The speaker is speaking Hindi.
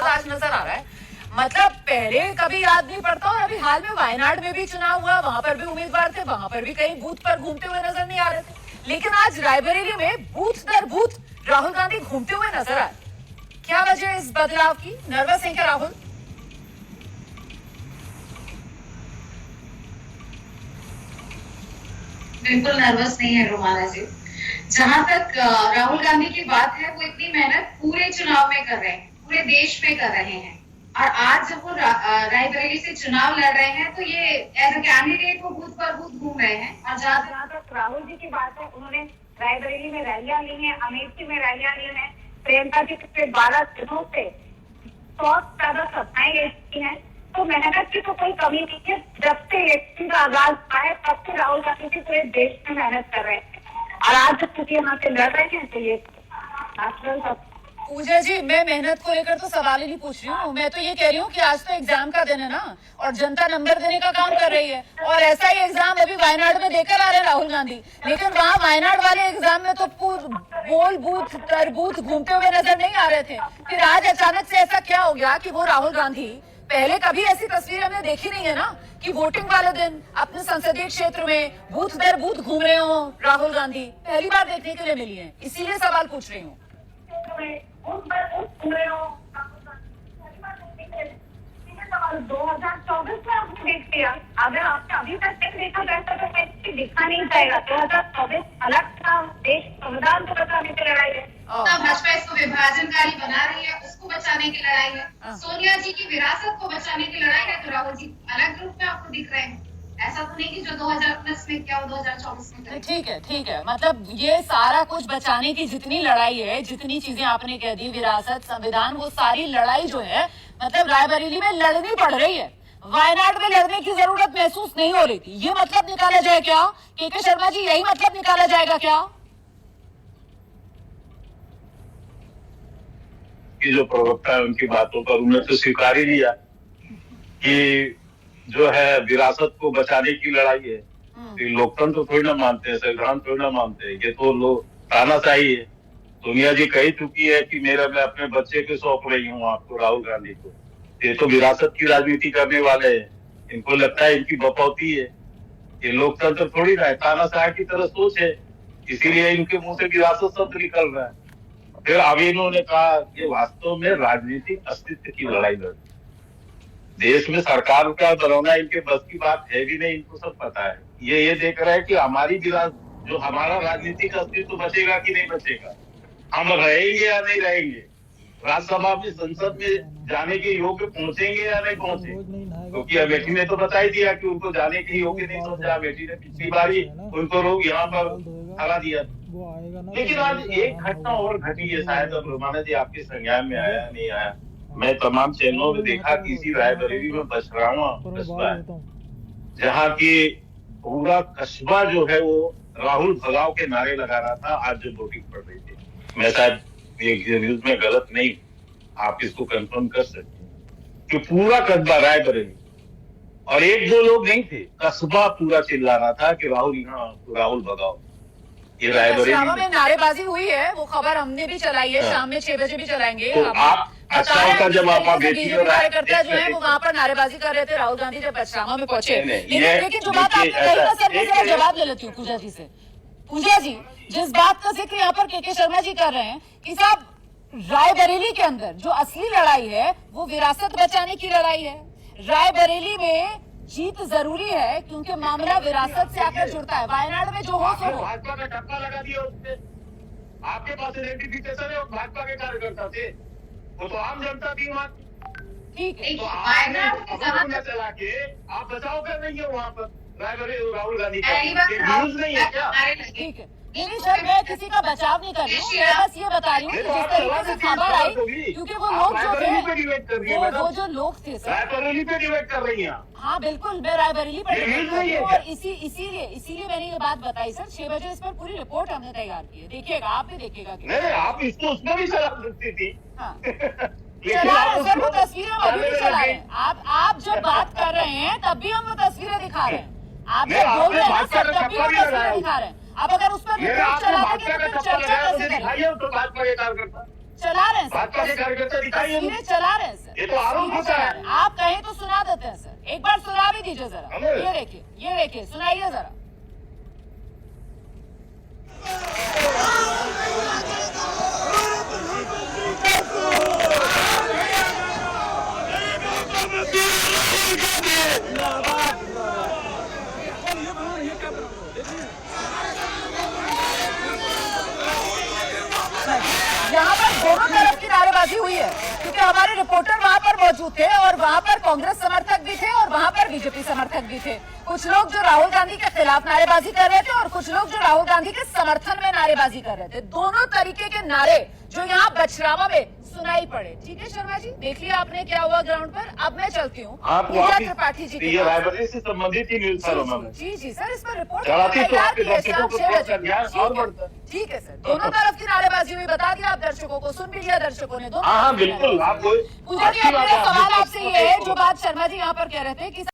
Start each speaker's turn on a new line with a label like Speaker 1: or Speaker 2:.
Speaker 1: अंदाज आज नजर आ रहा है। मतलब पहले कभी याद नहीं पड़ता, और अभी हाल में वायनाड में भी चुनाव हुआ, वहां पर भी उम्मीदवार थे, वहां पर भी कहीं बूथ पर घूमते हुए नजर नहीं आ रहे थे, लेकिन आज रायबरेली में बूथ दर बूथ राहुल गांधी घूमते हुए नजर आए। क्या वजह है इस बदलाव की? नर्वस हैं क्या राहुल?
Speaker 2: बिल्कुल नर्वस नहीं है रोमाना जी। जहां तक राहुल गांधी की बात है, वो इतनी मेहनत पूरे चुनाव में कर रहे हैं, पूरे देश में कर रहे हैं, और आज जब वो रायबरेली से चुनाव लड़ रहे हैं तो ये एज अ कैंडिडेट वो बूथ पर बूथ घूम रहे हैं। और जहां तक राहुल जी की बात है, उन्होंने रायबरेली में रैलियां ली हैं, अमेठी में रैलियां ली हैं, प्रियंका जी पिछले 12 दिनों से 100 से ज्यादा सभाएं लेती हैं, तो मेहनत की तो कोई कमी नहीं है। जब से इलेक्शन का आगाज हुआ है तब से राहुल गांधी जी पूरे देश में मेहनत कर रहे हैं, और आज जब चूंकि यहाँ से लड़ रहे हैं तो ये नेचुरल।
Speaker 1: पूजा जी, मैं मेहनत को लेकर तो सवाल ही नहीं पूछ रही हूँ, मैं तो ये कह रही हूँ कि आज तो एग्जाम का दिन है ना, और जनता नंबर देने का काम कर रही है, और ऐसा ही एग्जाम अभी वायनाड में देकर आ रहे हैं राहुल गांधी, लेकिन वहाँ वायनाड वाले एग्जाम में तो बोल बूथ तर बूथ घूमते हुए नजर नहीं आ रहे थे। फिर आज अचानक से ऐसा क्या हो गया कि वो राहुल गांधी, पहले कभी ऐसी तस्वीर हमने देखी नहीं है ना कि वोटिंग वाले दिन अपने संसदीय क्षेत्र में बूथ दर बूथ घूम रहे हो राहुल गांधी, पहली बार देखने के लिए मिली है, इसीलिए सवाल पूछ रही हूँ।
Speaker 2: 2024 में आपने देख लिया, अगर आपने अभी तक देखा जाता तो दिखा नहीं जाएगा। 2024 अलग था, देश संविधान को बचाने की लड़ाई है, भाजपा इसको विभाजनकारी बना रही है, उसको बचाने की लड़ाई है, सोनिया जी की विरासत को बचाने की लड़ाई है, तो राहुल जी अलग रूप में आपको दिख रहे हैं। ऐसा तो नहीं कि जो 2019 में क्या हो 2024 में।
Speaker 1: ठीक है, मतलब ये सारा कुछ बचाने की जितनी लड़ाई है, जितनी चीजें आपने कह दी, विरासत, संविधान, वो सारी लड़ाई जो है मतलब रायबरेली में लड़नी पड़ रही है, वायनाड में लड़ने की जरूरत महसूस नहीं हो रही थी। ये मतलब निकाला जाए क्या के शर्मा जी, यही मतलब निकाला जाएगा क्या?
Speaker 3: कि जो प्रवक्ता है उनकी बातों पर उन्होंने तो स्वीकार ही लिया कि जो है विरासत को बचाने की लड़ाई है। लोकतंत्र थोड़ी ना मानते हैं, संविधान थोड़ी ना मानते हैं, ये तो लोग तानाशाही है। सोनिया जी कही चुकी है कि मैं अपने बच्चे को सौंप रही हूँ आपको, राहुल गांधी को। ये तो विरासत की राजनीति करने वाले हैं, इनको लगता है इनकी बपौती है। ये लोकतंत्र थोड़ी ना है, तानाशाही की तरह सोच है, इसीलिए इनके मुंह से विरासत शब्द निकल रहा है। फिर अभी इन्होंने कहा कि वास्तव में राजनीतिक अस्तित्व की लड़ाई लड़, देश में सरकार का बनाना इनके बस की बात है भी नहीं, इनको सब पता है। ये देख रहा है कि हमारी जो हमारा राजनीतिक अस्तित्व बचेगा कि नहीं बचेगा, हम रहेंगे या नहीं रहेंगे, राज्यसभा में संसद में जाने के योग्य पहुंचेंगे या नहीं पहुंचेंगे, क्योंकि अमेठी ने तो बता ही दिया कि उनको जाने के योग्य नहीं समझा। अमेठी ने पिछली बार ही उनको लोग यहाँ पर हरा दिया। लेकिन आज एक घटना और घटी है, शायद अब रोमाना जी आपके संज्ञान में आया नहीं आया, मैं तमाम चैनलों में देखा कि इसी रायबरेली में बछरावा कस्बा है, जहाँ की पूरा कस्बा जो है वो राहुल भगाओ के नारे लगा रहा था आज जो वोटिंग पड़ रही थी। मैं शायद ये न्यूज में गलत नहीं, आप इसको कंफर्म कर सकते हैं कि पूरा कस्बा रायबरेली, और एक दो लोग नहीं थे, कस्बा पूरा चिल्ला रहा था कि राहुल यहाँ, राहुल भगाओ। ये रायबरेली
Speaker 1: में नारेबाजी हुई है, वो खबर हमने भी चलाई है, शाम में 6 बजे भी चलाएंगे।
Speaker 3: तो आप का जब आप
Speaker 1: कार्यकर्ता जो है वो वहाँ पर नारेबाजी कर रहे थे राहुल गांधी जब बछरावा में पहुंचे। लेकिन जो बात आपने कही ना सर, मैं जरा जवाब ले लेती हूँ पूजा जी से। पूजा जी, जिस बात का जिक्र यहाँ पर के शर्मा जी कर रहे हैं कि साहब रायबरेली के अंदर जो असली लड़ाई है वो विरासत बचाने की लड़ाई है। रायबरेली में जीत जरूरी है क्योंकि मामला विरासत से आकर जुड़ता है। वायनाड में जो हो सो
Speaker 3: भाजपा का धक्का लगा दिया उसने, आपके पास आइडेंटिफिकेशन है, भाजपा के कार्यकर्ता थे, वो तो आम जनता थी वहाँ।
Speaker 1: ठीक है,
Speaker 3: तो आपने चला के आप बचाव कर रही है वहाँ पर राहुल गांधी का, न्यूज नहीं है क्या?
Speaker 1: ठीक है, नहीं सर, मैं किसी का बचाव नहीं कर रही हूँ, मैं बस ये बता रही हूँ जिस तरीके से खबर आई, क्योंकि वो लोग जो थे, वो जो लोग थे सर
Speaker 3: रायबरेली पे डिबेट कर रही हैं।
Speaker 1: हाँ बिल्कुल, मैं रायबरेली पर डिबेट कर रही हूँ, और इसीलिए मैंने ये बात बताई सर। 6 बजे इस पर पूरी रिपोर्ट हमने तैयार की है, देखिएगा, आप भी देखिएगा।
Speaker 3: नहीं, आप इसको उसमें भी चला सकती थी।
Speaker 1: चला सर, वो तस्वीरें अभी भी चला रहे हैं। आप जब बात कर रहे हैं तब भी हम वो तस्वीरें दिखा रहे हैं, आप जब बोल रहे हैं सर तब भी वो तस्वीरें दिखा रहे हैं। अब अगर उस पर रिपोर्ट चला देंगे तो फिर चर्चा कैसे करें? चला रहे हैं सर,
Speaker 3: भाजपा के कार्यकर्ता दिखाइए।
Speaker 1: तस्वीरें चला रहे हैं सर,
Speaker 3: ये तो आरोप
Speaker 1: तस्वीरें
Speaker 3: होता
Speaker 1: चला
Speaker 3: है।
Speaker 1: रहे हैं। आप कहें तो सुना देते हैं सर, एक बार सुना भी दीजिए जरा।
Speaker 3: हमें?
Speaker 1: ये देखिए सुनाइए जरा। यहाँ पर दोनों तरफ की नारेबाजी हुई है, क्योंकि हमारे रिपोर्टर वहाँ पर मौजूद थे और वहाँ पर कांग्रेस समर्थक भी थे और वहाँ पर बीजेपी समर्थक भी थे। कुछ लोग जो राहुल गांधी के खिलाफ नारेबाजी कर रहे थे और कुछ लोग जो राहुल गांधी के समर्थन में नारेबाजी कर रहे थे। दोनों तरीके के नारे जो यहाँ बछरावा में सुनाई पड़े। ठीक है शर्मा जी, देख लिया आपने क्या हुआ ग्राउंड पर। अब मैं चलती हूँ पूजा त्रिपाठी जी के
Speaker 3: ये
Speaker 1: पास।
Speaker 3: रायबरेली से संबंधित ही न्यूज सर उन्होंने
Speaker 1: जी सर, इस पर रिपोर्ट
Speaker 3: चलाती तो
Speaker 1: तैयार
Speaker 3: आपके
Speaker 1: की है
Speaker 3: दर्शकों
Speaker 1: शाम
Speaker 3: को
Speaker 1: 6 बजे।
Speaker 3: ज्ञान और बढ़ता।
Speaker 1: ठीक है सर, दोनों तरफ की नारेबाजी हुई, बता दिया आप दर्शकों को, सुन भी लिया दर्शकों ने। दोनों
Speaker 3: हाँ
Speaker 1: तरफ की
Speaker 3: बिल्कुल,
Speaker 1: नारेबाजी।
Speaker 3: आप
Speaker 1: पूजा जी, अब मेरा सवाल आपसे ये है, जो बात शर्मा जी यहाँ पर कह रहे थे कि